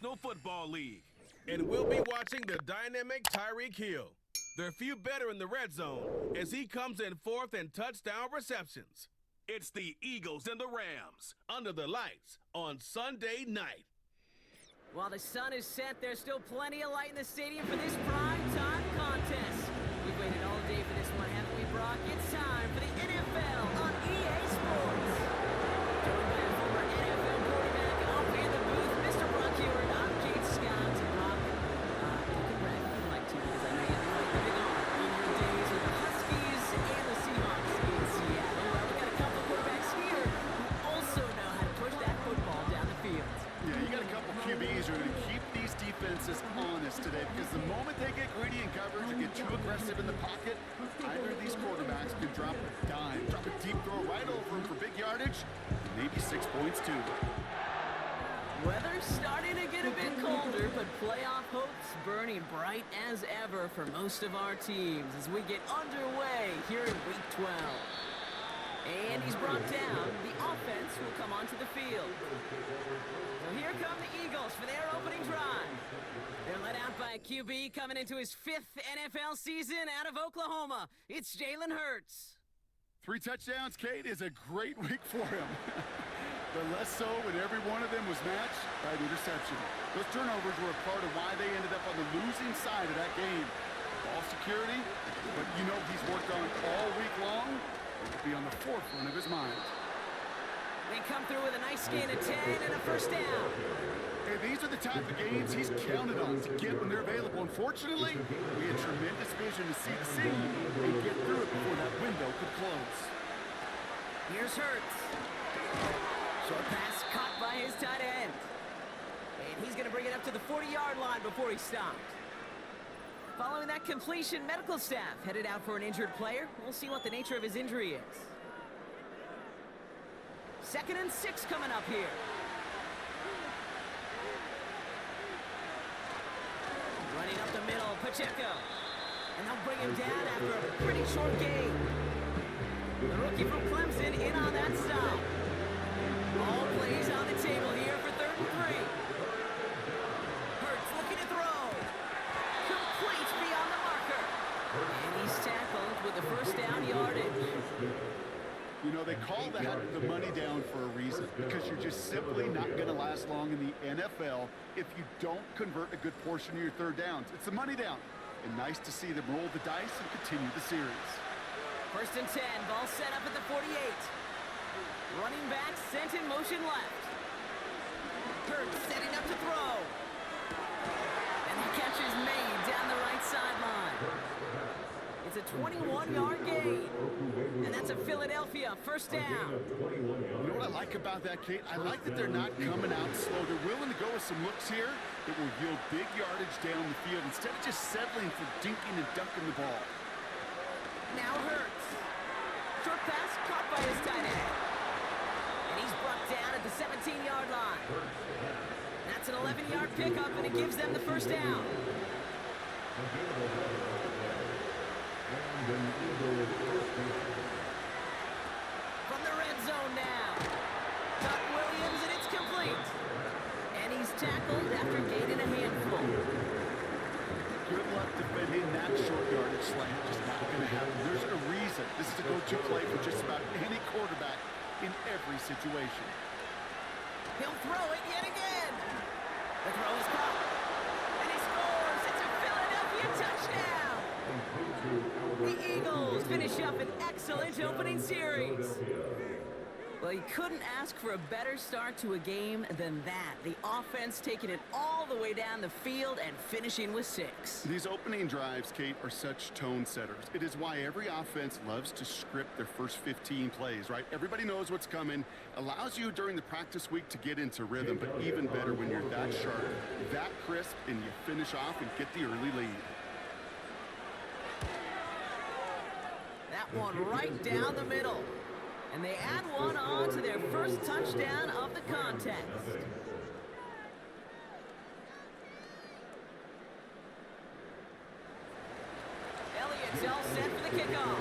National Football League. And we'll be watching the dynamic Tyreek Hill. There are few better in the red zone as he comes in fourth in touchdown receptions. It's the Eagles and the Rams under the lights on Sunday night. While the sun is set, there's still plenty of light in the stadium for this prime-time contest. We've waited all day for this one, haven't we, Brock? It's time for the NFL on EA Sports. Joined by a former NFL quarterback off in the booth, Mr. Brock Hewitt. I'm Kate Scott. Brock, you can brag if you'd like to, because I know you have like living on in your days with the Huskies and the Seahawks in Seattle. Well, we got a couple quarterbacks here who also know how to push that football down the field. Yeah, you got a couple QBs who are going to keep these defenses honest today, because the moment they get greedy in coverage or get too aggressive in the pocket, either of these quarterbacks can drop a dime, drop a deep throw right over him for big yardage, maybe 6 points too. Weather's starting to get a bit colder, but playoff hopes burning bright as ever for most of our teams as we get underway here in Week 12. And he's brought down. The offense will come onto the field. So here come the Eagles for their opening drive. They're led out by a QB coming into his 5th NFL season out of Oklahoma. It's Jalen Hurts. 3 touchdowns, Kate, is a great week for him. But less so when every one of them was matched by an interception. Those turnovers were a part of why they ended up on the losing side of that game. Ball security, but you know he's worked on it all week long. It'll be on the forefront of his mind. They come through with a nice gain of 10 and a first down. Hey, these are the type of games he's counted on to get when they're available. Unfortunately, we had tremendous vision to see the scene and get through it before that window could close. Here's Hurts. Short pass caught by his tight end. And he's going to bring it up to the 40-yard line before he stopped. Following that completion, medical staff headed out for an injured player. We'll see what the nature of his injury is. 2nd and 6 coming up here. Running up the middle, Pacheco. And they'll bring him down after a pretty short gain. The rookie from Clemson in on that stop. All plays on the table here for 3rd and 3. Hurts looking to throw. Complete beyond the marker. And he's tackled with the first down yardage. You know, they call that the money down for a reason, because you're just simply not going to last long in the NFL if you don't convert a good portion of your 3rd downs. It's the money down. And nice to see them roll the dice and continue the series. 1st and 10, ball set up at the 48. Running back sent in motion left. Hurts setting up to throw. And the catch is made down the right sideline. It's a 21-yard gain. And that's a Philadelphia first down. You know what I like about that, Kate? I like that they're not coming out slow. They're willing to go with some looks here that will yield big yardage down the field instead of just settling for dinking and dunking the ball. Now Hurts. Short pass caught by his tight end. And he's brought down at the 17-yard line. That's an 11-yard pickup, and it gives them the first down. From the red zone now. Doug Williams, and it's complete. And he's tackled after gaining a handful. Good luck defending that short yardage slant. Just not going to happen. There's a reason. This is a go-to play for just about any quarterback in every situation. He'll throw it yet again. The throw is caught. And he scores. It's a Philadelphia touchdown. The Eagles finish up an excellent opening series. Well, you couldn't ask for a better start to a game than that. The offense taking it all the way down the field and finishing with 6. These opening drives, Kate, are such tone setters. It is why every offense loves to script their first 15 plays, right? Everybody knows what's coming. Allows you during the practice week to get into rhythm, but even better when you're that sharp, that crisp, and you finish off and get the early lead. That one right down the middle. And they add one on to their first touchdown of the contest. Elliott's all set for the kickoff.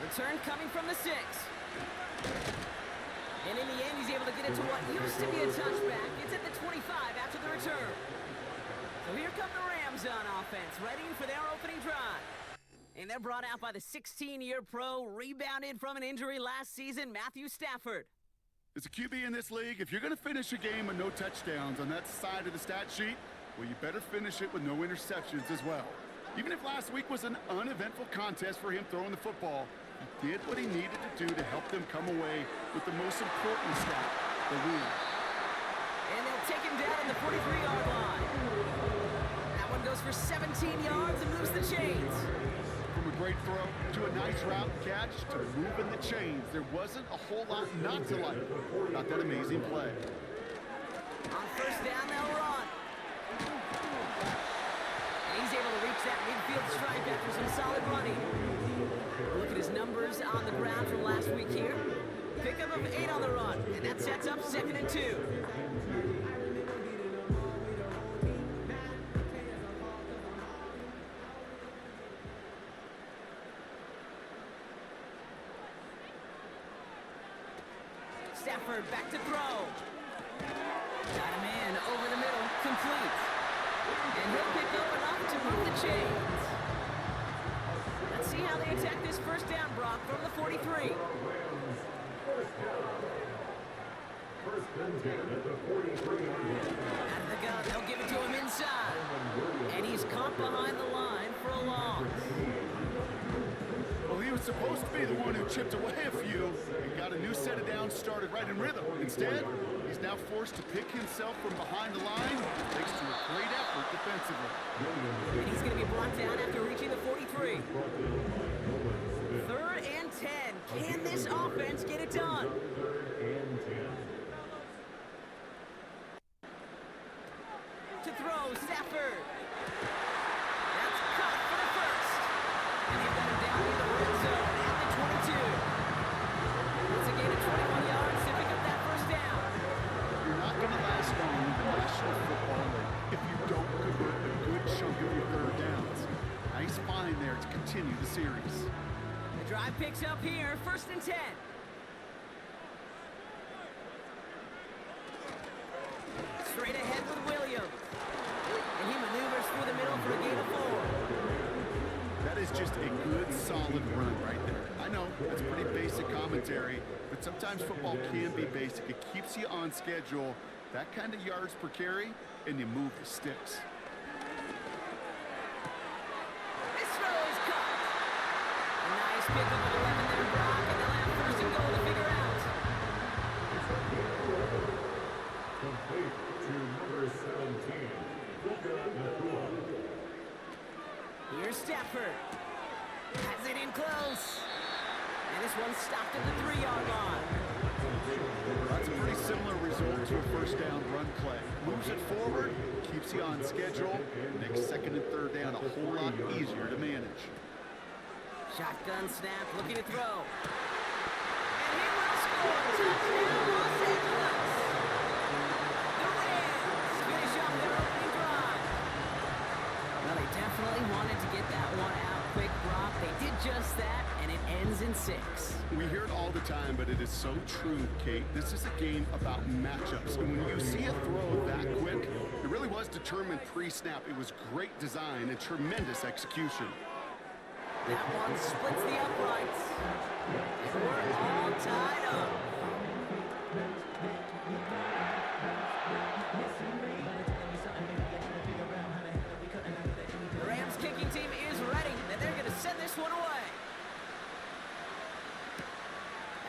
Return coming from the 6. And in the end, he's able to get it to what used to be a touchback. It's at the 25 after the return. So here come the Rams on offense, ready for their opening drive. And they're brought out by the 16-year pro, rebounded from an injury last season, Matthew Stafford. As a QB in this league, if you're going to finish a game with no touchdowns on that side of the stat sheet, well, you better finish it with no interceptions as well. Even if last week was an uneventful contest for him throwing the football, he did what he needed to do to help them come away with the most important stat, the win. And they'll take him down on the 43-yard line. That one goes for 17 yards and moves the chains. From a great throw to a nice route catch to moving the chains, there wasn't a whole lot not to like about that amazing play. On first down, they'll run. And he's able to reach that midfield strike after some solid running. Look at his numbers on the ground from last week here. Pickup of 8 on the run, and that sets up 2nd and 2. Stafford back to throw. Got a man over the middle, complete. And he'll pick up enough to move the chains. Let's see how they attack this first down, Brock, from the 43. Out of the gun, they'll give it to him inside. And he's caught behind the line for a loss. Well, he was supposed to be the one who chipped away a few and got a new set of downs started right in rhythm. Instead, he's now forced to pick himself from behind the line, thanks to a great effort defensively. And he's going to be brought down after reaching the 43. 3rd and 10. Can this offense get it done? To throw, Stafford. That's cut for the first. And they've got him down in the red zone at the 22. It's a gain of 21 yards to pick up that first down. You're not going to last long in the National Football League if you don't convert a good chunk of your third downs. Nice find there to continue the series. The drive picks up here, 1st and 10. Straight ahead with Williams. And he maneuvers through the middle for a gain of 4. That is just a good, solid run right there. I know, that's pretty basic commentary, but sometimes football can be basic. It keeps you on schedule, that kind of yards per carry, and you move the sticks. This throw is caught. A nice pickup of 11 there, Brock, and they'll have 1st and goal to figure out. Complete to number 17, Puka Nacua. Here's Stafford. Has it in close. And this one stopped at the 3-yard line. That's a pretty similar result to a first down run play. Moves it forward, keeps you on schedule, makes 2nd and 3rd down a whole lot easier to manage. Shotgun snap, looking to throw. And he will score. Touchdown, Los Angeles. The Rams finish off their opening drive. Well, they definitely wanted to get that one out quick, Brock. They did just that, and it ends in 6. We hear it all the time, but it is so true, Kate. This is a game about matchups. And when you see a throw that quick, it really was determined pre-snap. It was great design and tremendous execution. That one splits the uprights. And we're all tied up. The Rams kicking team is ready, and they're going to send this one away.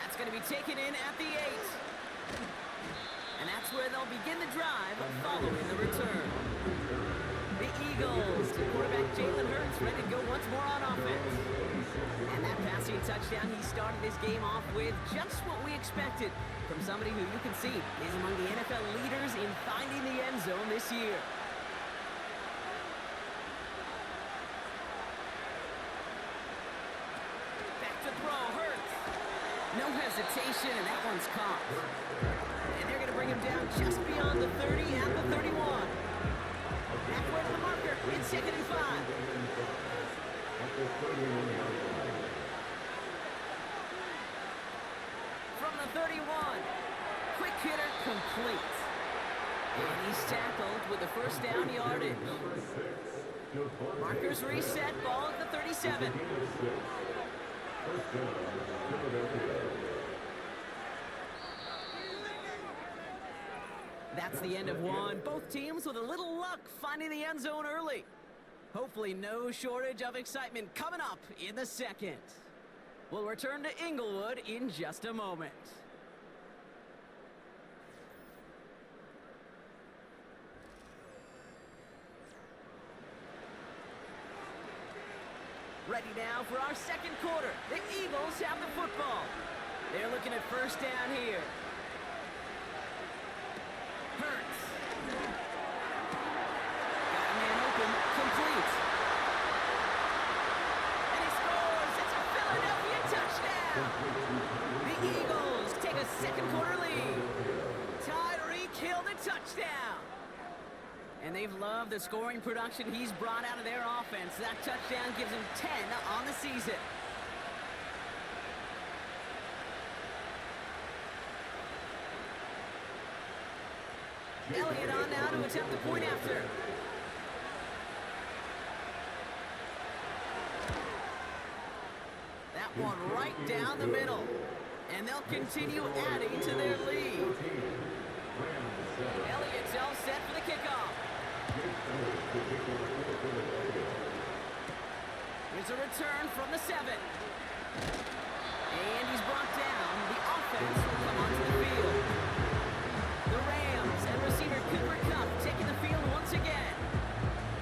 That's going to be taken in at the 8. And that's where they'll begin the drive following the return. The Eagles, quarterback Jalen ready to go once more on offense. And that passing touchdown, he started this game off with just what we expected from somebody who you can see is among the NFL leaders in finding the end zone this year. Back to throw, Hurts. No hesitation, and that one's caught. And they're going to bring him down just beyond the 30 at the 31. Halfway to the marker, it's 2nd and 5. From the 31, complete. And he's tackled with the first down yardage. Markers reset, ball at the 37. That's the end of one. Both teams with a little luck finding the end zone early. Hopefully no shortage of excitement coming up in the second. We'll return to Inglewood in just a moment. Ready now for our second quarter. The Eagles have the football. They're looking at first down here. Hurts. Got a man open. Complete. And he scores. It's a Philadelphia touchdown. The Eagles take a second quarter lead. Tyreek Hill the touchdown. And they've loved the scoring production he's brought out of their offense. That touchdown gives him 10 on the season. Elliott on now to attempt the point after. That one right down the middle. And they'll continue adding to their lead. Elliott's all set for the kickoff. Here's a return from the 7. And he's brought down. The offense will come onto the field. The Rams and receiver Kupp taking the field once again.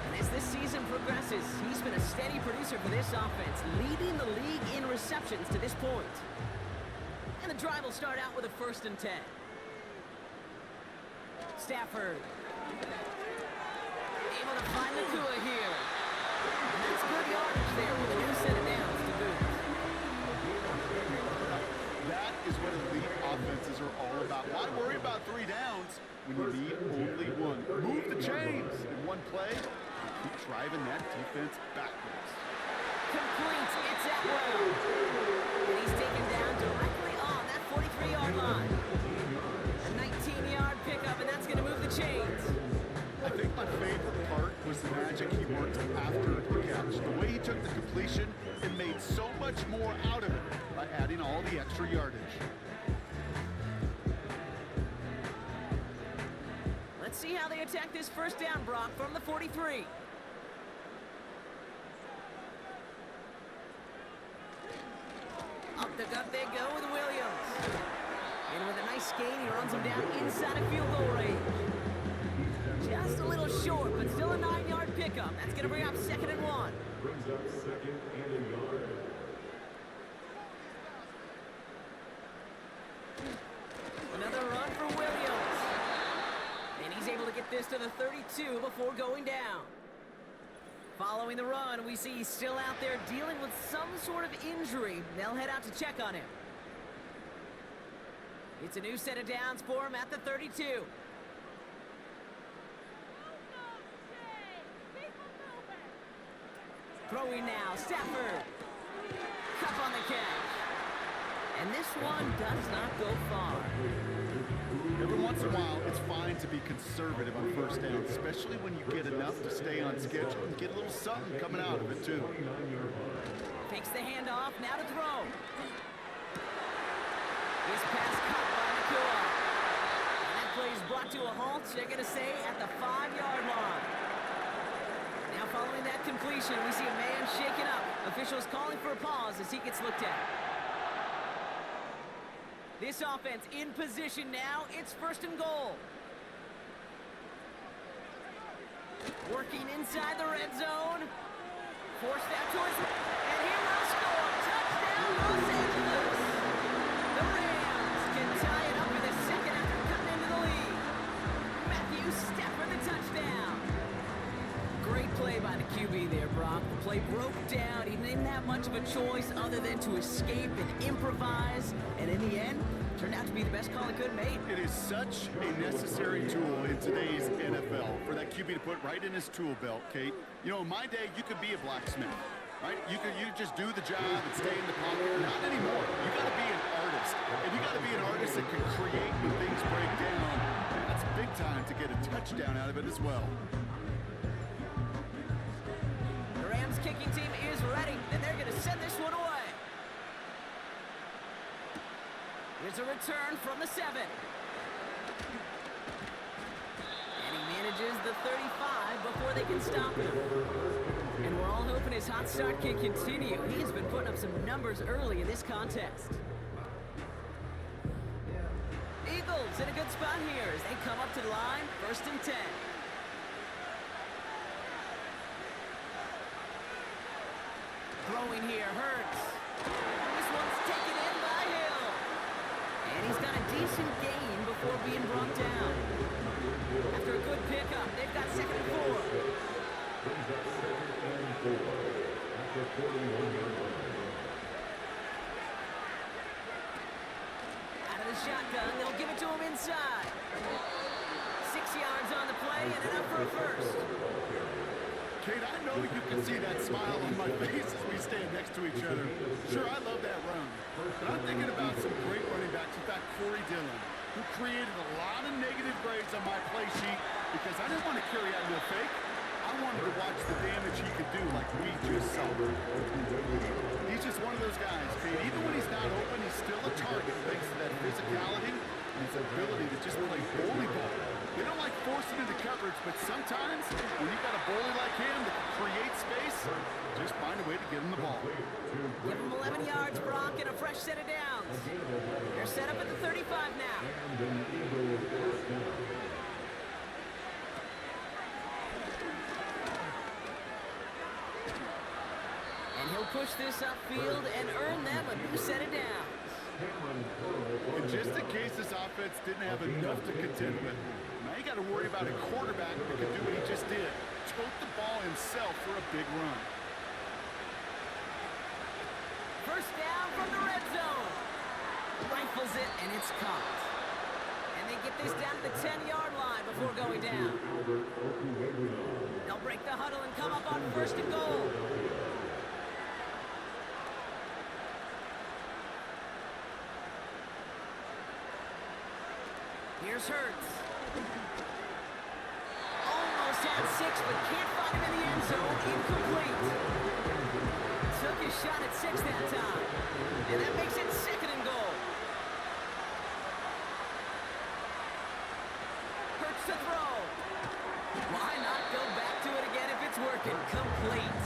And as this season progresses, he's been a steady producer for this offense, leading the league in receptions to this point. And the drive will start out with a 1st and 10. Stafford. Able to find Nacua here. And that's good yardage there with a new set of downs to boot. That is what elite offenses are all about. Why worry about 3 downs when you need only one? Move the chains in one play and keep driving that defense backwards. Complete. It's Atwell. And he's taken down directly on that 43-yard line. A 19-yard pickup, and that's going to move the chains. I think my favorite part was the magic he worked after the catch. The way he took the completion and made so much more out of it by adding all the extra yardage. Let's see how they attack this first down, Brock, from the 43. Up the gut they go with Williams. And with a nice gain, he runs him down inside of field goal range. Just a little short, but still a 9-yard pickup. That's going to bring up 2nd and 1. Brings up 2nd and a yard. Another run for Williams. And he's able to get this to the 32 before going down. Following the run, we see he's still out there dealing with some sort of injury. They'll head out to check on him. It's a new set of downs for him at the 32. Throwing now, Stafford. Kupp on the catch. And this one does not go far. Every once in a while, it's fine to be conservative on first down, especially when you get enough to stay on schedule and get a little something coming out of it, too. Takes the handoff, now to throw. This pass caught by Nacua. And that play is brought to a halt, they're going to say, at the 5-yard line. Now following that completion, we see a man shaken up. Officials calling for a pause as he gets looked at. This offense in position now. It's 1st and goal. Working inside the red zone. Forced that towards, and he will score. Touchdown, Los Angeles. The Rams can tie it up in the second after cutting into the lead. Matthew Stafford the touchdown. Great play by the QB there, Brock. The play broke down. He didn't have much of a choice other than to escape and improvise. And in the end, turned out to be the best call he could have made. It is such a necessary tool in today's NFL for that QB to put right in his tool belt, Kate. You know, in my day, you could be a blacksmith, right? You just do the job and stay in the pocket. Not anymore. You got to be an artist. artist. And you got to be an artist that can create when things break down. And that's big time to get a touchdown out of it as well. The Rams kicking team is ready, and they're going to send this one away. Here's a return from the 7. And he manages the 35 before they can stop him. And we're all hoping his hot start can continue. He has been putting up some numbers early in this contest. Eagles in a good spot here as they come up to the line, 1st and 10. Throwing here, Hurts. This one's taken in by Hill. And he's got a decent gain before being brought down. After a good pickup, they've got 2nd and 4. Out of the shotgun, they'll give it to him inside. 6 yards on the play and enough for a first. Kate, I know you can see that smile on my face as we stand next to each other. Sure, I love that run. But I'm thinking about some great running backs. In fact, Corey Dillon, who created a lot of negative grades on my play sheet because I didn't want to carry out no fake. I wanted to watch the damage he could do like we just saw. He's just one of those guys, Kate. Even when he's not open, he's still a target thanks to that physicality and his ability to just play bully ball. They don't like forcing into coverage, but sometimes when you've got a bully like him that can create space, just find a way to get him the ball. Give him 11 yards, Brock, and a fresh set of downs. They're set up at the 35 now. And he'll push this upfield and earn them a new set of downs. And just in case this offense didn't have enough to contend with, now you got to worry about a quarterback that can do what he just did. Tote the ball himself for a big run. First down from the red zone. Rifles it, and it's caught. And they get this down to the 10-yard line before going down. They'll break the huddle and come up on 1st and goal. Here's Hurts. Almost had 6, but can't find him in the end zone. Incomplete. Took his shot at 6 that time. And that makes it 2nd and goal. Hurts to throw. Why not go back to it again if it's working? Complete.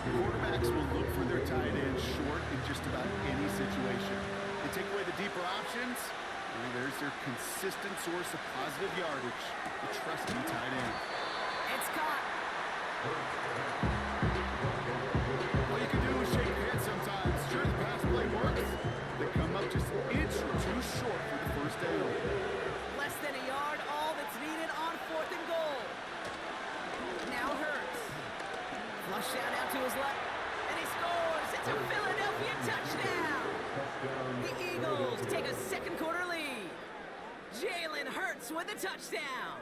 Quarterbacks will look for their tight end short in just about any situation. They take away the deeper options. And there's their consistent source of positive yardage, the trusty tight end. It's caught. All you can do is shake your head sometimes. Sure, the pass play works. They come up just an inch or 2 short for the first down. Less than a yard, all that's needed on 4th and goal. Now Hurts. Flush out to his left, and he scores. It's a Philadelphia touchdown. The Eagles take a 2nd quarter lead. Jalen Hurts with a touchdown.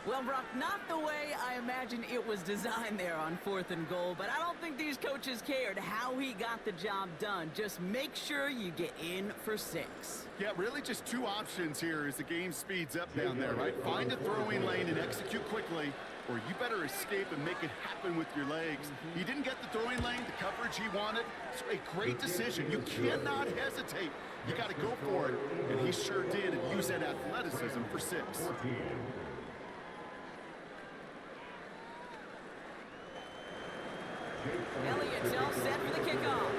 Well, Brock, not the way I imagined it was designed there on 4th and goal, but I don't think these coaches cared how he got the job done. Just make sure you get in for 6. Yeah, really just 2 options here as the game speeds up down there, right? Find a throwing lane and execute quickly, or you better escape and make it happen with your legs. He didn't get the throwing lane, the coverage he wanted. It's a great decision. You cannot hesitate. You got to go for it, and he sure did, and use that athleticism for 6. Elliott's all set for the kickoff.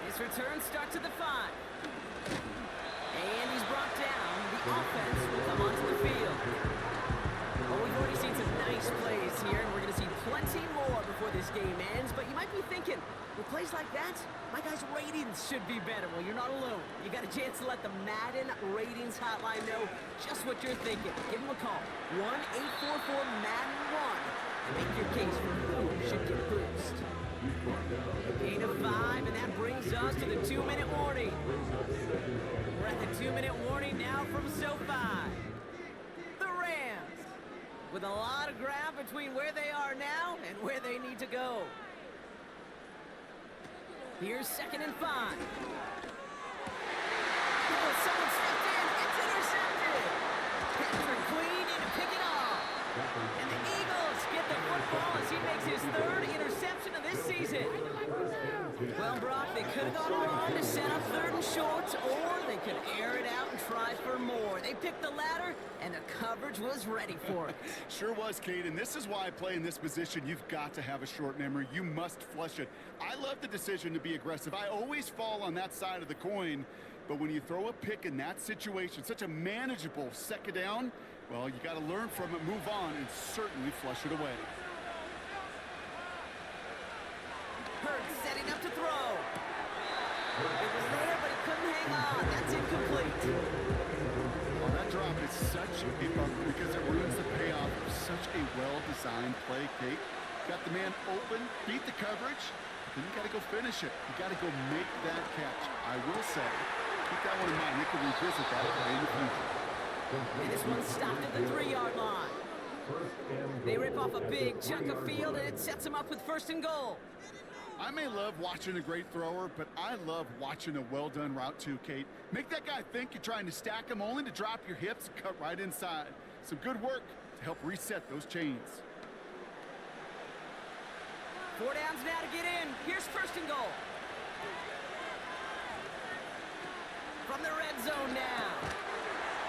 His return starts at the 5. And he's brought down. The offense will come onto the field. Well, we've already seen some nice plays here, and we're going to see plenty more before this game ends. But you might be thinking, with plays like that, my guys' ratings should be better. Well, you're not alone. You got a chance to let the Madden ratings hotline know just what you're thinking. Give them a call, 1-844-MADDEN-1, and make your case for who should get a boost. Gain of 5, and that brings us to the 2-minute warning. We're at the 2-minute warning now from SoFi. The Rams, with a lot of ground between where they are now and where they need to go. Here's 2nd and 5. Oh, someone stepped in. It's intercepted. Patrick Queen in to pick it off. And the Eagles get the football as he makes his 3rd interception of this season. Well, Brock, they could have gone wrong to set up 3rd and short, or they could air it out and try for more. They picked the latter, and the coverage was ready for it. Sure was, Kate, and this is why I play in this position. You've got to have a short memory. You must flush it. I love the decision to be aggressive. I always fall on that side of the coin, but when you throw a pick in that situation, such a manageable 2nd down, well, you got to learn from it, move on, and certainly flush it away. Hurts setting up to throw. It was there, but he couldn't hang on. That's incomplete. Well, that drop is such a bummer because it ruins the payoff of such a well-designed play, Kate. Got the man open, beat the coverage, then you got to go finish it. You got to go make that catch. I will say, keep that one in mind. They can revisit that play in the future. And this one stopped at the 3-yard line. They rip off a big chunk of field, and it sets them up with 1st and goal. I may love watching a great thrower, but I love watching a well-done route too, Kate. Make that guy think you're trying to stack him only to drop your hips and cut right inside. Some good work to help reset those chains. 4 downs now to get in. Here's 1st and goal. From the red zone now.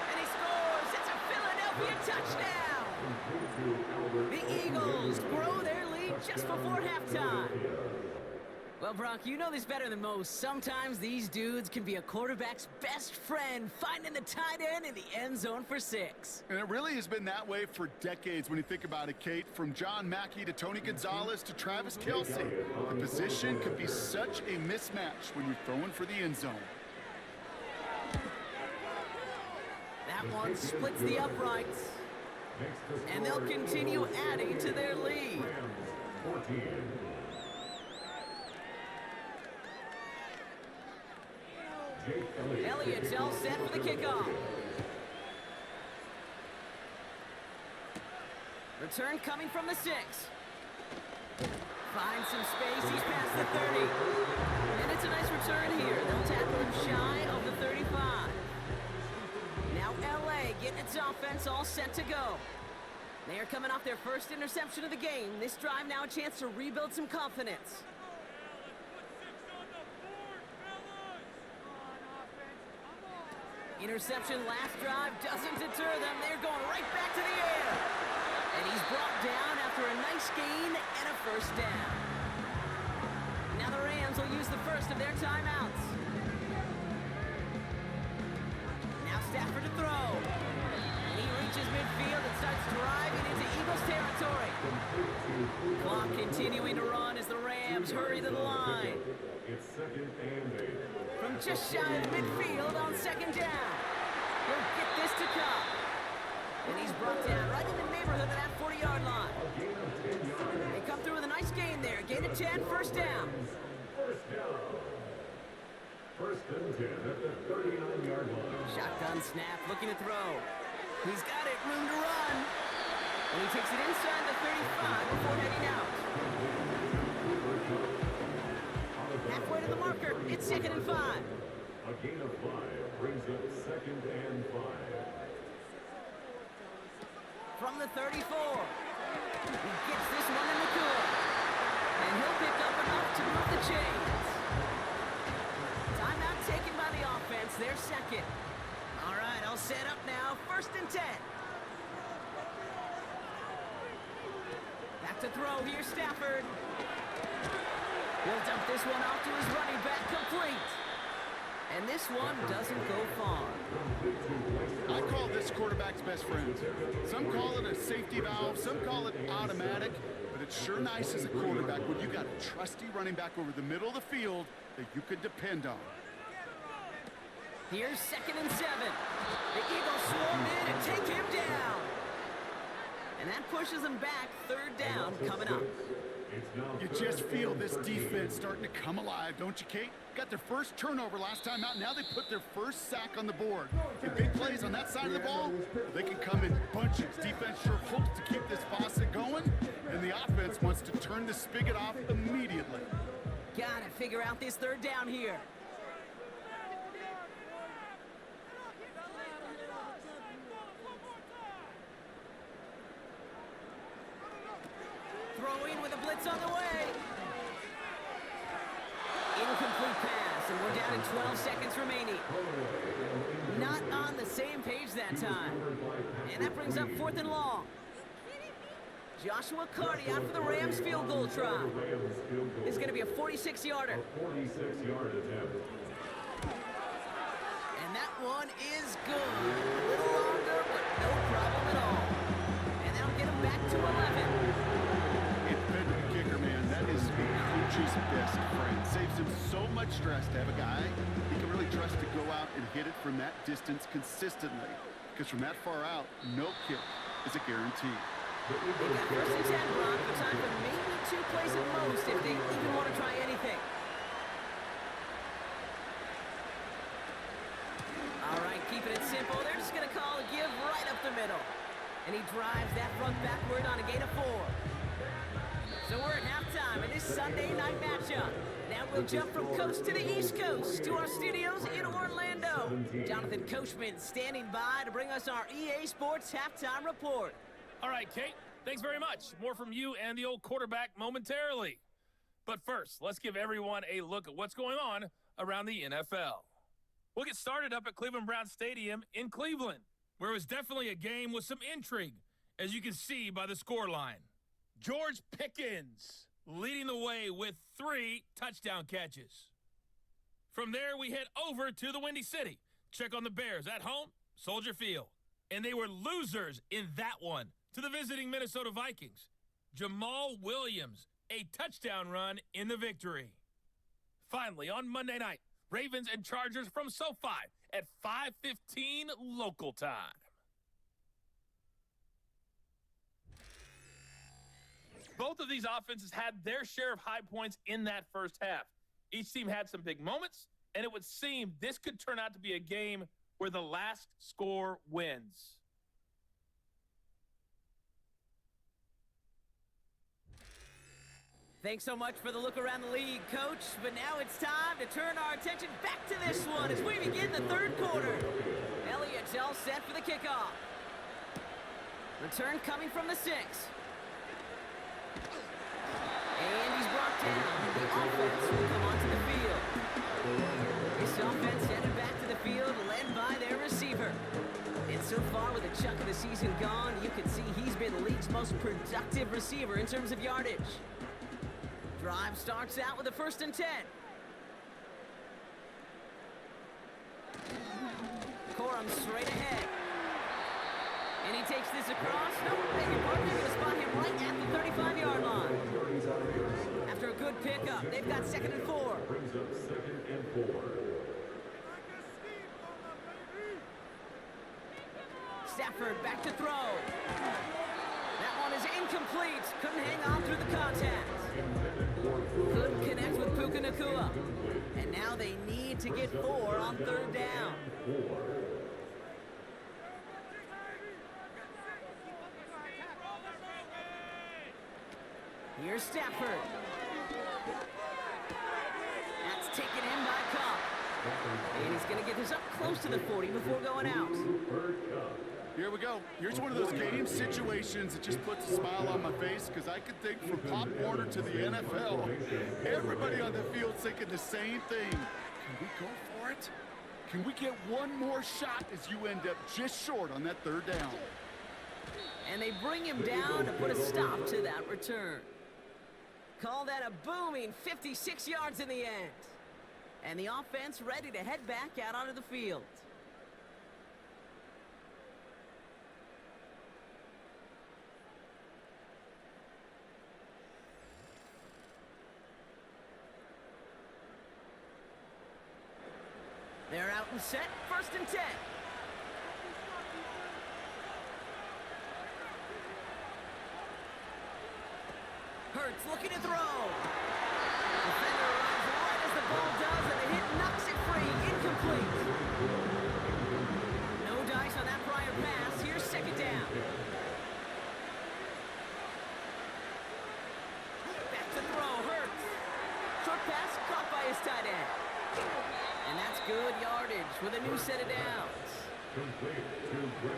And he scores. It's a Philadelphia touchdown. The Eagles grow their lead just before halftime. Well, Brock, you know this better than most. Sometimes these dudes can be a quarterback's best friend, finding the tight end in the end zone for 6. And it really has been that way for decades when you think about it, Kate. From John Mackey to Tony Gonzalez to Travis Kelce. The position could be such a mismatch when you're throwing for the end zone. That one splits the uprights. And they'll continue adding to their lead. Elliott's all set for the kickoff. Return coming from the 6. Finds some space. He's past the 30. And it's a nice return here. They'll tackle him shy of the 35. Now LA getting its offense all set to go. They are coming off their 1st interception of the game. This drive now a chance to rebuild some confidence. Interception last drive doesn't deter them. They're going right back to the air. And he's brought down after a nice gain and a 1st down. Now the Rams will use the 1st of their timeouts. Now Stafford to throw. And he reaches midfield and starts driving into Eagles territory. Clock continuing to run as the Rams hurry to the line. It's 2nd and 8. From just shy of midfield on 2nd down. He'll get this to Kupp. And he's brought down right in the neighborhood of that 40-yard line. They come through with a nice gain there. Gain of 10, 1st down. 1st and 10 at the 39-yard line. Shotgun snap, looking to throw. He's got it, room to run. And he takes it inside the 35 before heading out. Halfway to the marker, it's 2nd and 5. A gain of 5 brings up 2nd and 5. From the 34. He gets this one in Nacua. And he'll pick up enough to move the chains. Timeout taken by the offense, their 2nd. All right, all set up now, 1st and 10. Back to throw, here's Stafford. He'll dump this one off to his running back, complete. And this one doesn't go far. I call this quarterback's best friend. Some call it a safety valve, some call it automatic, but it's sure nice as a quarterback when you got a trusty running back over the middle of the field that you could depend on. Here's 2nd and 7. The Eagles swarm in and take him down. And that pushes them back, 3rd down coming up. You just feel this defense starting to come alive, don't you, Kate? Got their 1st turnover last time out. Now they put their 1st sack on the board. And big plays on that side of the ball, they can come in bunches. Defense sure hopes to keep this faucet going, and the offense wants to turn the spigot off immediately. Gotta figure out this third down here. Throwing with a blitz on the way. Incomplete pass, and we're down to 12 seconds remaining. Not on the same page that time. And that brings up 4th and long. Joshua Carty out for the Rams field goal try. This is going to be a 46-yarder. A 46-yard attempt. And that one is good. A little longer, but no problem at all. And that'll get him back to 11. Independent kicker, man. That is a coach's best friend. Saves him so much stress to have a guy he can really trust to go out and hit it from that distance consistently. Because from that far out, no kick is a guarantee. They got 1st and 10, Brock, but time for maybe 2 plays at most if they even want to try anything. All right, keeping it simple. They're just going to call a give right up the middle. And he drives that front backward on a gain of 4. So we're at halftime in this Sunday night matchup. Now we'll jump from coast to the East Coast to our studios in Orlando. Jonathan Coachman standing by to bring us our EA Sports halftime report. All right, Kate, thanks very much. More from you and the old quarterback momentarily. But first, let's give everyone a look at what's going on around the NFL. We'll get started up at Cleveland Browns Stadium in Cleveland, where it was definitely a game with some intrigue, as you can see by the scoreline. George Pickens leading the way with 3 touchdown catches. From there, we head over to the Windy City. Check on the Bears at home, Soldier Field. And they were losers in that one to the visiting Minnesota Vikings. Jamal Williams, a touchdown run in the victory. Finally, on Monday night, Ravens and Chargers from SoFi at 5:15 local time. Both of these offenses had their share of high points in that first half. Each team had some big moments, and it would seem this could turn out to be a game where the last score wins. Thanks so much for the look around the league, Coach. But now it's time to turn our attention back to this one as we begin the third quarter. Elliott's all set for the kickoff. Return coming from the 6. And he's brought down. The offense will come onto the field. This offense headed back to the field, led by their receiver. And so far, with a chunk of the season gone, you can see he's been the league's most productive receiver in terms of yardage. Drive starts out with a 1st and 10. Corum straight ahead. And he takes this across. No, beg your pardon, they're going to spot him right at the 35-yard line. After a good pickup, they've got 2nd and 4. Brings up 2nd and 4. Stafford back to throw. That one is incomplete. Couldn't hang on through the contact. Couldn't connect with Puka Nacua. And now they need to get 4 on 3rd down. Here's Stafford. That's taken in by Kupp. And he's going to get this up close to the 40 before going out. Here we go. Here's one of those game situations that just puts a smile on my face because I could think from Pop Warner to the NFL, everybody on the field thinking the same thing. Can we go for it? Can we get one more shot as you end up just short on that 3rd down? And they bring him down to put a stop to that return. Call that a booming 56 yards in the end. And the offense ready to head back out onto the field. They're out and set, 1st and 10. Hurts looking to throw. Defender runs right as the ball does, and the hit knocks it free. Incomplete. No dice on that prior pass. Here's 2nd down. Back to throw. Hurts. Short pass with a new set of downs.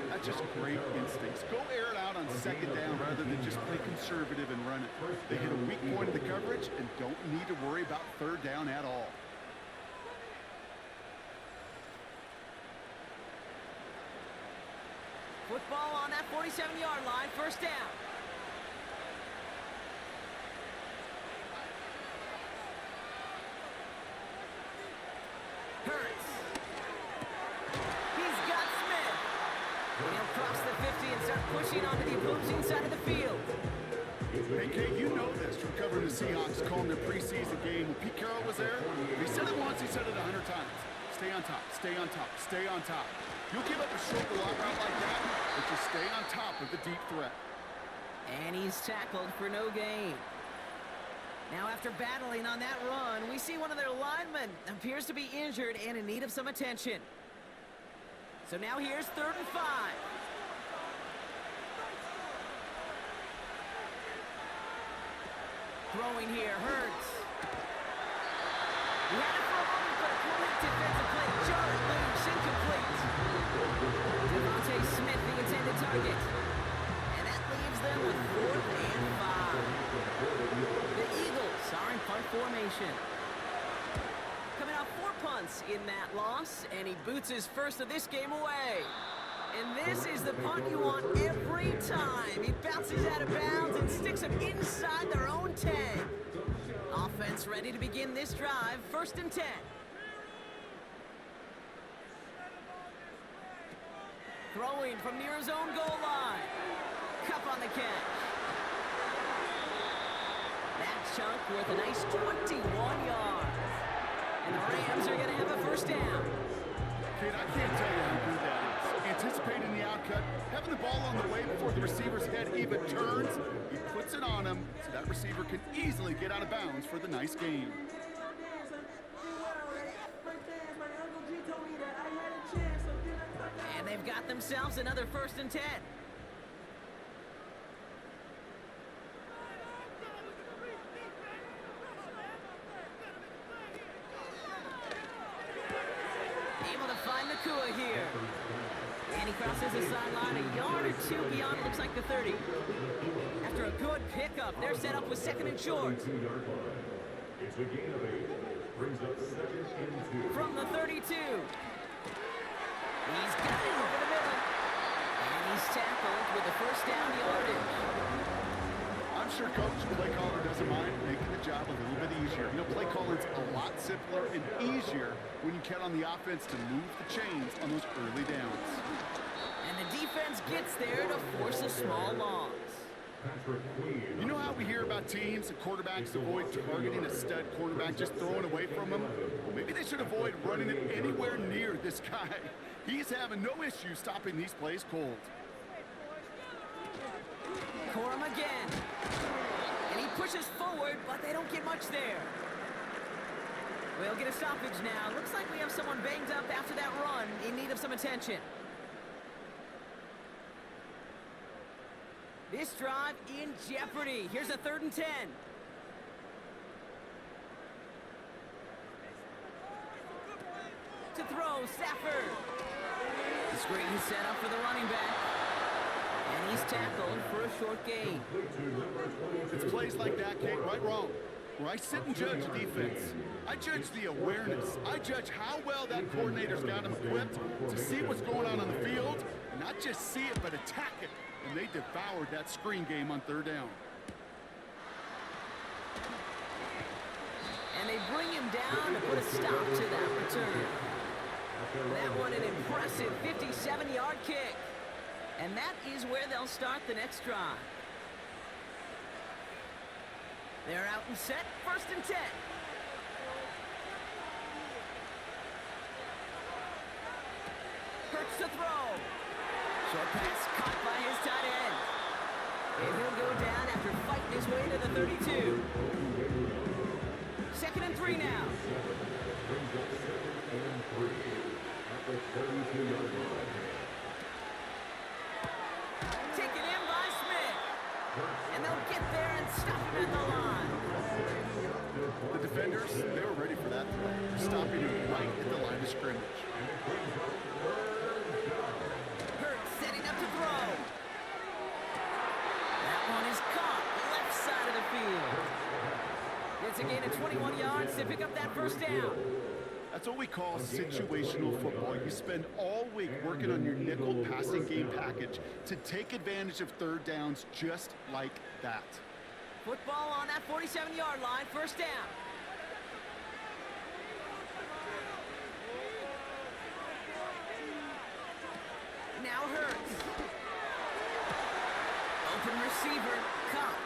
That's just great instincts. Go air it out on second down rather than just play conservative and run it. They hit a weak point in the coverage and don't need to worry about third down at all. Football on that 47-yard line, first down. Hurts. He's got Smith. And he'll cross the 50 and start pushing onto the opposing side of the field. Hey, Kate, you know this from covering the Seahawks, calling their preseason game. When Pete Carroll was there, he said it once, he said it 100 times. Stay on top, stay on top, stay on top. You'll give up a short lot route like that, but just stay on top of the deep threat. And he's tackled for no gain. Now, after battling on that run, we see one of their linemen appears to be injured and in need of some attention. So now here's 3rd and 5. Throwing here, Hurts. He had it for a moment, but a quick defensive play. Jarred loose, incomplete. Devontae Smith, the intended target. And that leaves them with 4th and 5. The Eagles are in punt formation. Coming off 4 punts in that loss, and he boots his first of this game away. And this is the punt you want every time. He bounces out of bounds and sticks him inside their own 10. Offense ready to begin this drive, 1st and 10. Throwing from near his own goal line. Kupp on the catch. That chunk worth a nice 21 yards. And the Rams are going to have a 1st down. Kate, I can't tell you how good that is. Anticipating the outcut, having the ball on the way before the receiver's head even turns, he puts it on him so that receiver can easily get out of bounds for the nice gain. And they've got themselves another 1st and 10. Able to find Nacua here. And he crosses the sideline a yard or 2 beyond, looks like the 30. After a good pickup, they're set up with 2nd and short. It's a gain of 8. Brings up 2nd and 2. From the 32. He's got it over the middle. And he's tackled with the 1st down yardage. I'm sure Coach, play caller, doesn't mind making the job a little bit easier. You know, play calling's a lot simpler and easier when you count on the offense to move the chains on those early downs. And the defense gets there to force a small loss. You know how we hear about teams and quarterbacks avoid targeting a stud quarterback, just throwing away from him? Well, maybe they should avoid running it anywhere near this guy. He's having no issue stopping these plays cold. Corum again. And he pushes forward, but they don't get much there. We'll get a stoppage now. Looks like we have someone banged up after that run in need of some attention. This drive in jeopardy. Here's a 3rd and 10. To throw, Stafford. The screen is set up for the running back. And he's tackled for a short gain. It's plays like that, Kate, right wrong. Where I sit and judge defense. I judge the awareness. I judge how well that coordinator's got him equipped to see what's going on the field. And not just see it, but attack it. And they devoured that screen game on 3rd down. And they bring him down to put a stop to that return. That one an impressive 57-yard kick. And that is where they'll start the next drive. They're out and set, 1st and 10. Hurts to throw. Short pass caught by his tight end. And he'll go down after fighting his way to the 32. 2nd and 3 now. Taken in by Smith. And they'll get there and stop him at the line. The defenders, they were ready for that throw, stopping him right at the line of scrimmage. Hurts setting up to throw. That one is caught, left side of the field. It's a gain of 21 yards to pick up that first down. That's what we call situational football. You spend all week working on your nickel passing game package to take advantage of third downs just like that. Football on that 47-yard line, first down. Now Hurts. Open receiver, Kupp.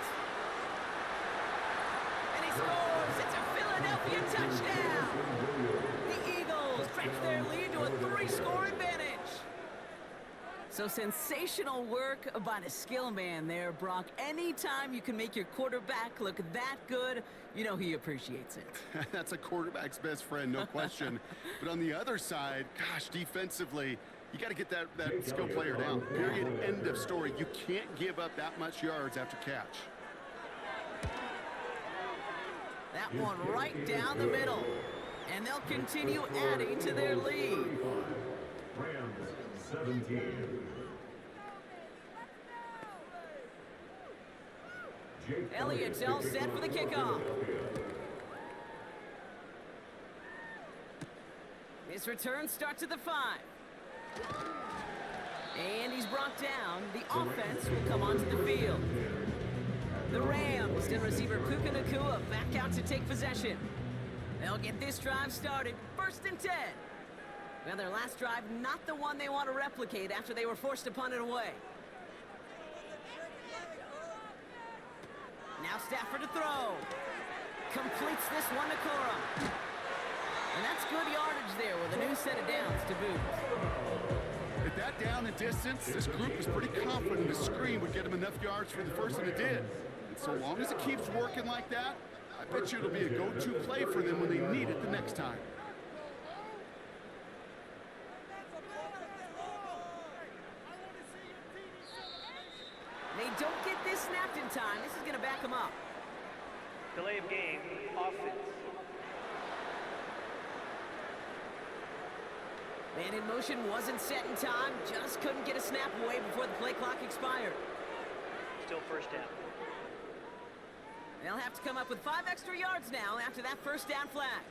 And he scores! It's a Philadelphia touchdown! The Eagles stretch their lead to a 3-score advantage. So sensational work by the skill man there, Brock. Anytime you can make your quarterback look that good, you know he appreciates it. That's a quarterback's best friend, no question. But on the other side, gosh, defensively, you got to get that skill player down. Period. End of story. You can't give up that much yards after catch. That one right down the middle. And they'll continue adding to their lead. Rams 17. Elliott's all set for the kickoff. His return starts at the 5. And he's brought down. The offense will come onto the field. The Rams and receiver Puka Nacua back out to take possession. They'll get this drive started. 1st and 10. Well, their last drive, not the one they want to replicate after they were forced to punt it away. Now Stafford to throw. Completes this one to Corum. And that's good yardage there with a new set of downs to boot. At that down and distance, this group was pretty confident the screen would get him enough yards for the first, and it did. And so long as it keeps working like that, I bet you it'll be a go-to play for them when they need it the next time. They don't get this snapped in time. This is going to back them up. Delay of game, offense. Man in motion wasn't set in time. Just couldn't get a snap away before the play clock expired. Still first down. They'll have to come up with 5 extra yards now after that first down flag.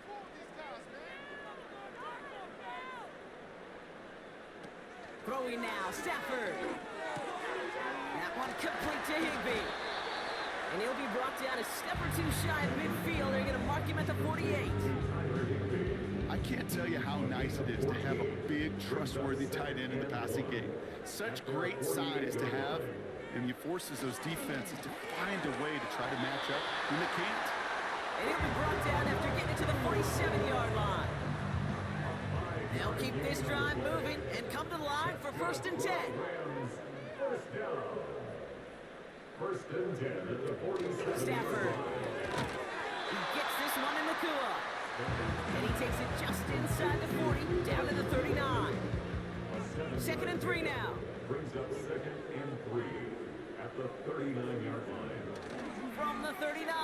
Throwing now, Stafford. That one complete to Higbee. And he'll be brought down a step or two shy of midfield. They're going to mark him at the 48. I can't tell you how nice it is to have a big, trustworthy tight end in the passing game. Such great size to have, and he forces those defenses to find a way to try to match up when they can't. And he'll be brought down after getting it to the 47-yard line. They'll keep this drive moving and come to the line for 1st and 10. First down. 1st and 10 at the 47. Stafford. He gets this one in Nacua. And he takes it just inside the 40, down to the 39. 2nd and 3 now. Brings up 2nd and 3 at the 39-yard line. From the 39.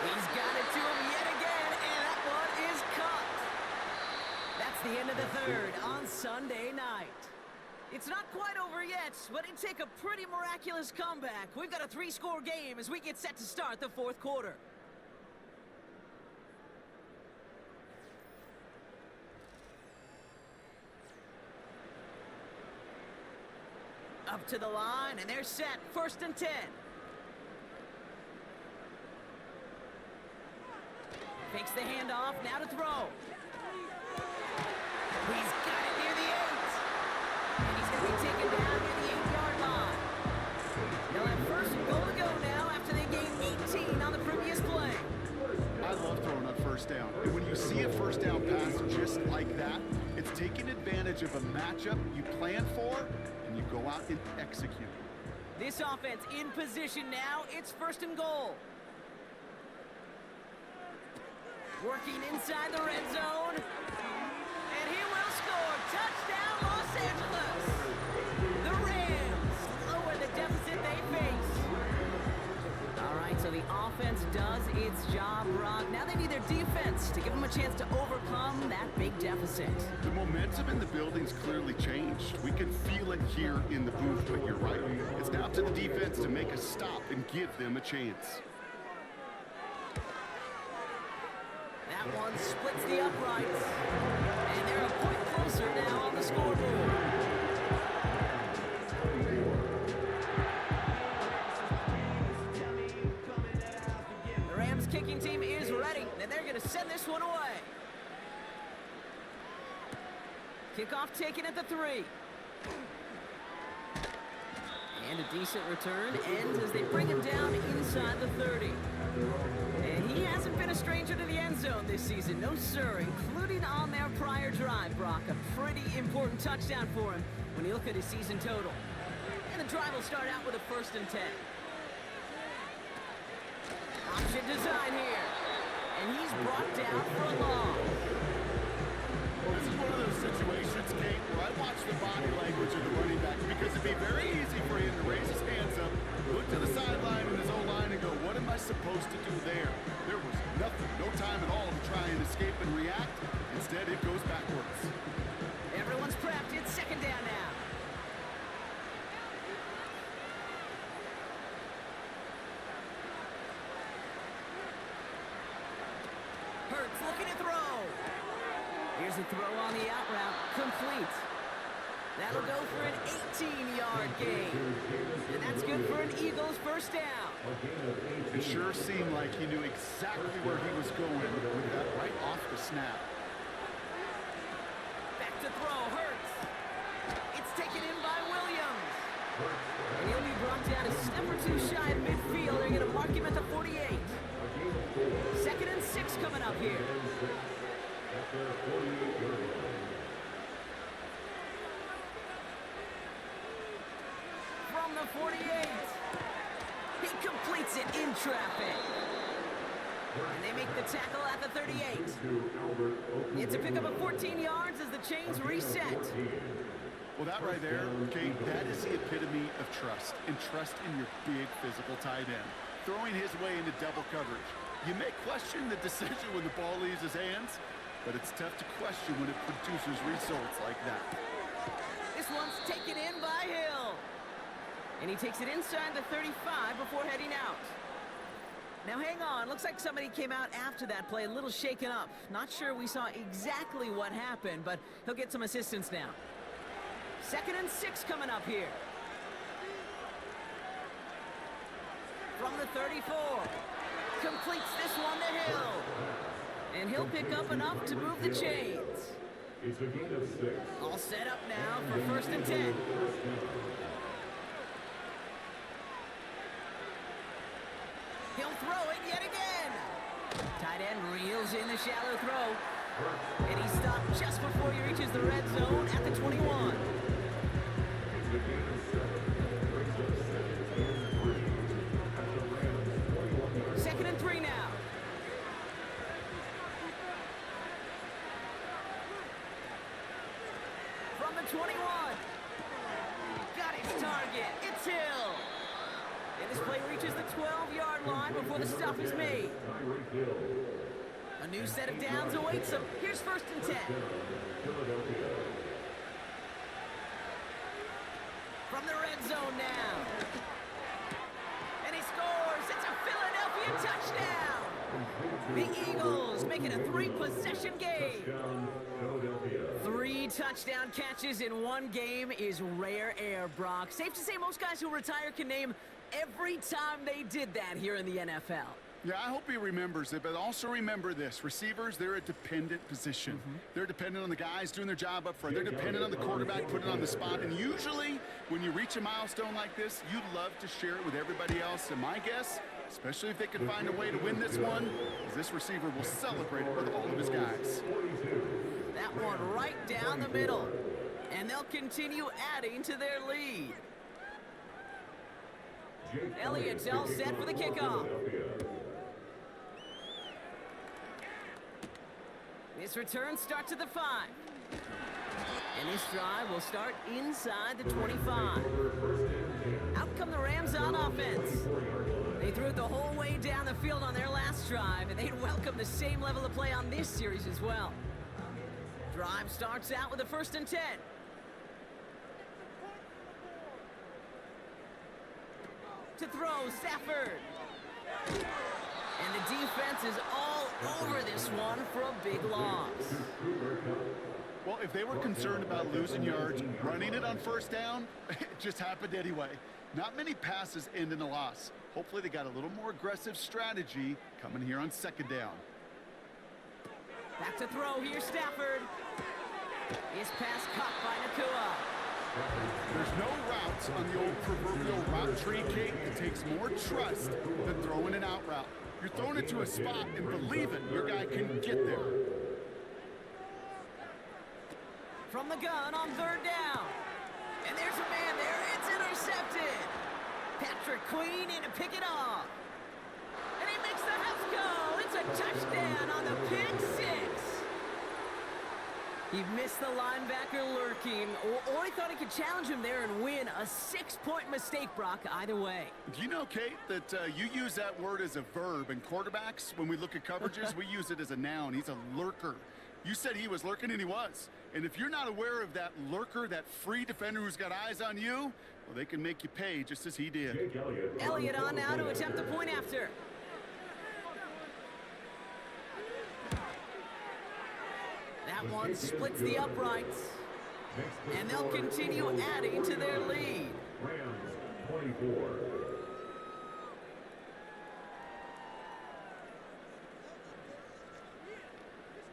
He's got it to him yet again, and that one is caught. That's the end of the 3rd on Sunday night. It's not quite over yet, but it'd take a pretty miraculous comeback. We've got a 3-score game as we get set to start the 4th quarter. Up to the line, and they're set. 1st and 10. Fakes the handoff, now to throw. He's got it near the 8. And he's going to be taken down near the 8-yard line. They'll have 1st and goal to go now after they gained 18 on the previous play. I love throwing on 1st down. And when you see a 1st down pass just like that, it's taking advantage of a matchup you plan for, and you go out and execute. This offense in position now. It's 1st and goal. Working inside the red zone. And he will score. Touchdown, Los Angeles. The Rams lower the deficit they face. offense job, Brock. Now they need their defense to give them a chance to overcome that big deficit. The momentum in the building's clearly changed. We can feel it here in the booth, but you're right. It's now up to the defense to make a stop and give them a chance. That one splits the uprights. And they're a point closer now on the scoreboard. The Rams kicking team is ready, and they're going to send this one away. Kickoff taken at the 3. And a decent return ends as they bring him down inside the 30. And he hasn't been a stranger to the end zone this season, no sir, including on their prior drive, Brock. A pretty important touchdown for him when you look at his season total. And the drive will start out with a 1st and 10. Option design here. And he's brought down for a loss. This is one of those situations, Kate, where I watch the body language of the running back because it'd be very easy for him to raise his hands up, look to the sideline in his own line and go, what am I supposed to do there? There was nothing, no time at all to try and escape and react. Instead, it goes backwards. Everyone's prepped. It's 2nd down now. Hurts looking to throw. Here's a throw on the out route. Complete. That'll go for an 18-yard gain. And that's good for an Eagles 1st down. It sure seemed like he knew exactly where he was going with that right off the snap. Back to throw. Hurts. It's taken in by Williams. And he'll be brought down a step or 2 shy of midfield. They're going to mark him at the 48. 2nd and 6 coming up here. From the 48. He completes it in traffic. And they make the tackle at the 38. It's a pickup of 14 yards as the chains reset. Well, that right there, Kate, that is the epitome of trust. And trust in your big physical tight end. Throwing his way into double coverage. You may question the decision when the ball leaves his hands, but it's tough to question when it produces results like that. This one's taken in by Hill. And he takes it inside the 35 before heading out. Now hang on, looks like somebody came out after that play a little shaken up. Not sure we saw exactly what happened, but he'll get some assistance now. 2nd and 6 coming up here. From the 34. Completes this one to Hill. And he'll pick up enough to move the chains. It's a gain of 6. All set up now for 1st and 10. He'll throw it yet again. Tight end reels in the shallow throw. And he stopped just before he reaches the red zone at the 21. It's a gain of 7. Brings up 2nd and 3 at the Rams 21. 2nd and 3 now. From the 21. Got his target. It's Hill. And this play reaches the 12-yard line before the stop is made. A new set of downs awaits him. Here's 1st and 10. From the red zone now. And he scores. It's a Philadelphia touchdown. The Eagles make it a 3-possession game. 3 touchdown catches in one game is rare air, Brock. Safe to say most guys who retire can name every time they did that here in the NFL. Yeah, I hope he remembers it, but also remember this. Receivers, they're a dependent position. They're dependent on the guys doing their job up front. They're dependent on the quarterback putting it on the spot. And usually, when you reach a milestone like this, you'd love to share it with everybody else. And my guess, especially if they can find a way to win this one, is this receiver will celebrate it with all of his guys. That one right down the middle. And they'll continue adding to their lead. Elliott's all set for the kickoff. This return starts at the 5. And this drive will start inside the 25. Out come the Rams on offense. They threw it the whole way down the field on their last drive, and they'd welcome the same level of play on this series as well. Drive starts out with a 1st and 10. To throw, Stafford. And the defense is all over this one for a big loss. Well, if they were concerned about losing yards, running it on 1st down, it just happened anyway. Not many passes end in a loss. Hopefully they got a little more aggressive strategy coming here on 2nd down. Back to throw, here's Stafford. His pass caught by Nacua. There's no routes on the old proverbial route tree, Kate. It takes more trust than throwing an out route. You're throwing it to a spot and believing your guy can get there. From the gun on 3rd down. And there's a man there. It's intercepted. Patrick Queen in to pick it off. And he makes the house go. It's a touchdown on the pick 6. He missed the linebacker lurking, or he thought he could challenge him there and win. A 6-point mistake, Brock, either way. Do you know, Kate, that you use that word as a verb in quarterbacks? When we look at coverages, we use it as a noun. He's a lurker. You said he was lurking, and he was. And if you're not aware of that lurker, that free defender who's got eyes on you, well, they can make you pay just as he did. Elliott on now to attempt the point after. That one splits the uprights. And they'll continue adding to their lead. Rams 24.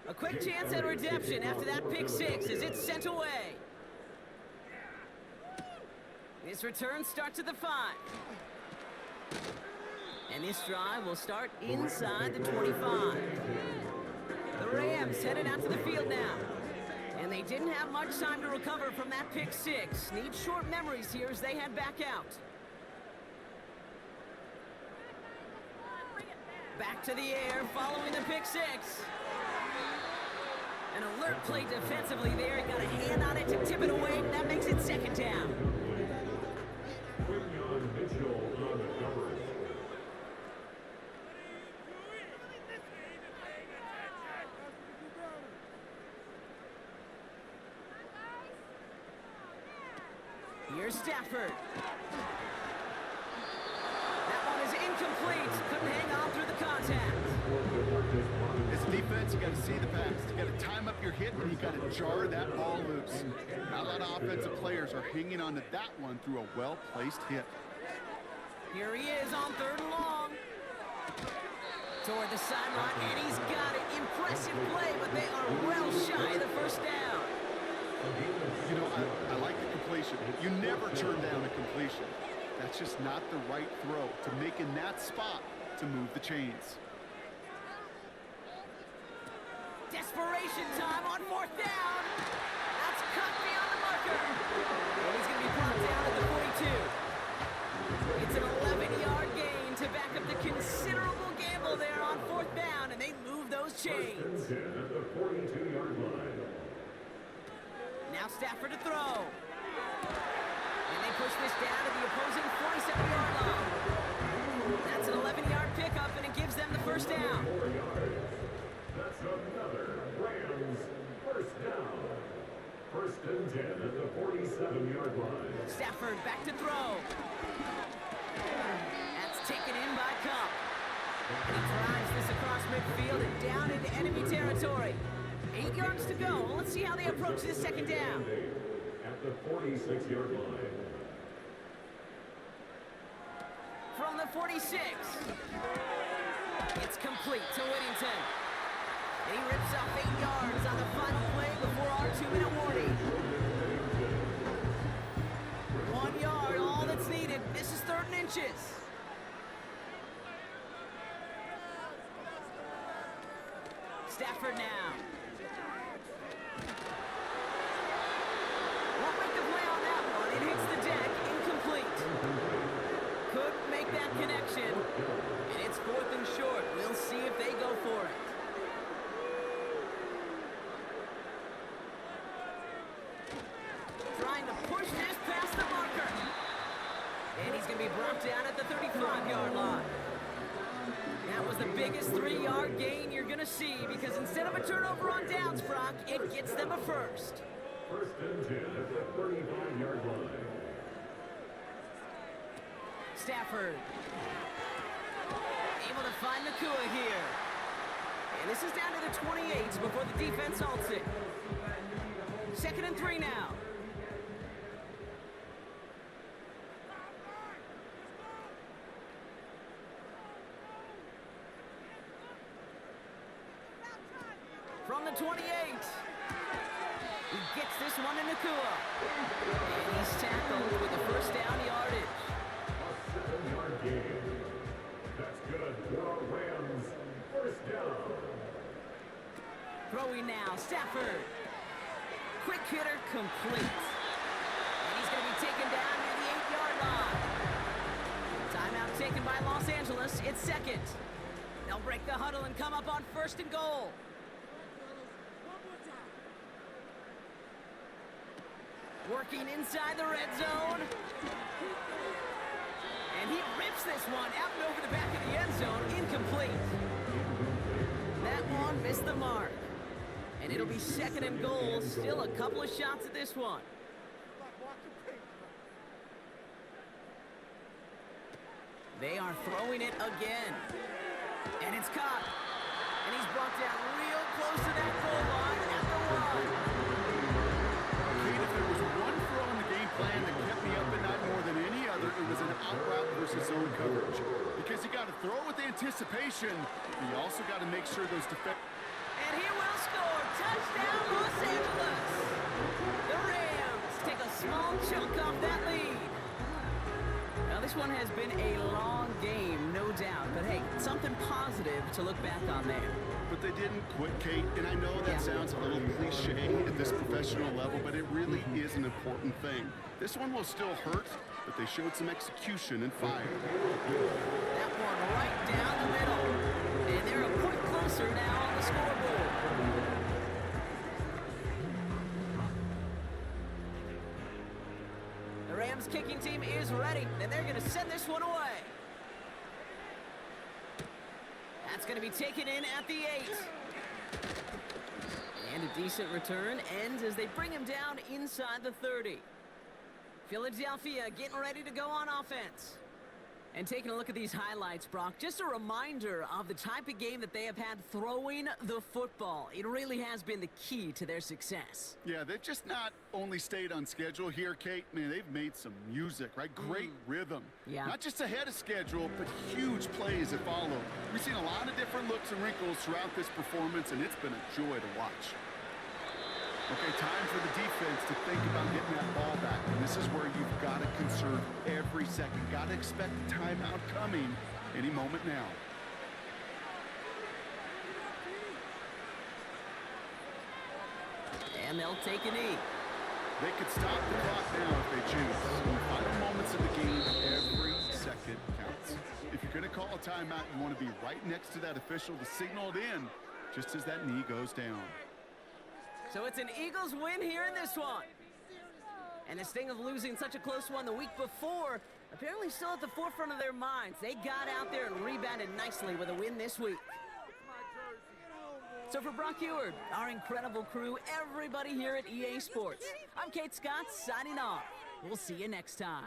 A quick chance at redemption after that pick 6 as it's sent away. This return starts at the 5. And this drive will start inside the 25. The Rams headed out to the field now. And they didn't have much time to recover from that pick 6. Need short memories here as they head back out. Back to the air following the pick 6. An alert play defensively there. He got a hand on it to tip it away, and that makes it 2nd down. Here's Stafford. That one is incomplete. Couldn't hang on through the contact. As a defense, you got to see the pass. You got to time up your hit, and you got to jar that ball loose. Not a lot of offensive players are hanging on to that one through a well-placed hit. Here he is on 3rd and long. Toward the sideline, and he's got it. Impressive play, but they are well shy of the 1st down. You know, I like the completion. You never turn down a completion. That's just not the right throw to make in that spot to move the chains. Desperation time on 4th down. That's cut beyond the marker. And he's going to be brought down at the 42. It's an 11-yard gain to back up the considerable gamble there on 4th down, and they move those chains. At the 42-yard line. Now Stafford to throw. And they push this down to the opposing 47-yard line. That's an 11-yard pickup, and it gives them the 1st down. 4 yards. That's another Rams 1st down. 1st and 10 at the 47-yard line. Stafford back to throw. That's taken in by Kupp. And he drives this across midfield and down into enemy territory. 8 yards to go. Let's see how they approach this 2nd down. At the 46-yard line. From the 46. It's complete to Whittington. And he rips off 8 yards on the final play before our 2-minute warning. 1 yard, all that's needed. This is 3rd and inches. Stafford now. Won't make the play on that one. It hits the deck, incomplete. Couldn't make that connection. And it's 4th and short. We'll see if they go for it. Trying to push this past the marker. And he's going to be brought down at the 35-yard line. That was the biggest 3-yard gain you're going to see because instead of a turnover on downs, Brock, it gets them a first. First and 10 at the 35-yard line. Stafford. Able to find Nacua here. And this is down to the 28 before the defense halts it. 2nd and 3 now. From the 28. He gets this one to Nacua. And he's tackled with the first down yardage. A 7-yard gain. That's good for our Rams. First down. Throwing now, Stafford. Quick hitter complete. And he's going to be taken down near the 8-yard line. Timeout taken by Los Angeles. It's 2nd. They'll break the huddle and come up on 1st and goal. Working inside the red zone. And he rips this one out and over the back of the end zone. Incomplete. That one missed the mark. And it'll be 2nd and goal. Still a couple of shots at this one. They are throwing it again. And it's caught. And he's brought down real close to that goal line at the 1. If there was one throw in the game plan that kept me up at night more than any other, it was an out route versus zone coverage. Because you got to throw with anticipation, but you also got to make sure those defenders. And he will score. Touchdown, Los Angeles. The Rams take a small chunk off that lead. Now, this one has been a long game, no doubt. But, hey, something positive to look back on there. But they didn't quit, Kate, and I know that sounds a little cliche at this professional level, but it really is an important thing. This one will still hurt, but they showed some execution and fire. That one right down the middle. And they're a point closer now on the scoreboard. The Rams kicking team is ready, and they're going to send this one away. That's going to be taken in at the 8. And a decent return ends as they bring him down inside the 30. Philadelphia getting ready to go on offense. And taking a look at these highlights, Brock, just a reminder of the type of game that they have had throwing the football. It really has been the key to their success. Yeah, they've just not only stayed on schedule here, Kate. Man, they've made some music, right? Great rhythm. Yeah. Not just ahead of schedule, but huge plays that follow. We've seen a lot of different looks and wrinkles throughout this performance, and it's been a joy to watch. Okay, time for the defense to think about getting that ball back. And this is where you've got to conserve every second. Got to expect the timeout coming any moment now. And they'll take a knee. They could stop the clock now if they choose. In the final moments of the game, every second counts. If you're going to call a timeout, you want to be right next to that official to signal it in just as that knee goes down. So it's an Eagles win here in this one. And the sting of losing such a close one the week before, apparently still at the forefront of their minds. They got out there and rebounded nicely with a win this week. So for Brock Eward, our incredible crew, everybody here at EA Sports, I'm Kate Scott signing off. We'll see you next time.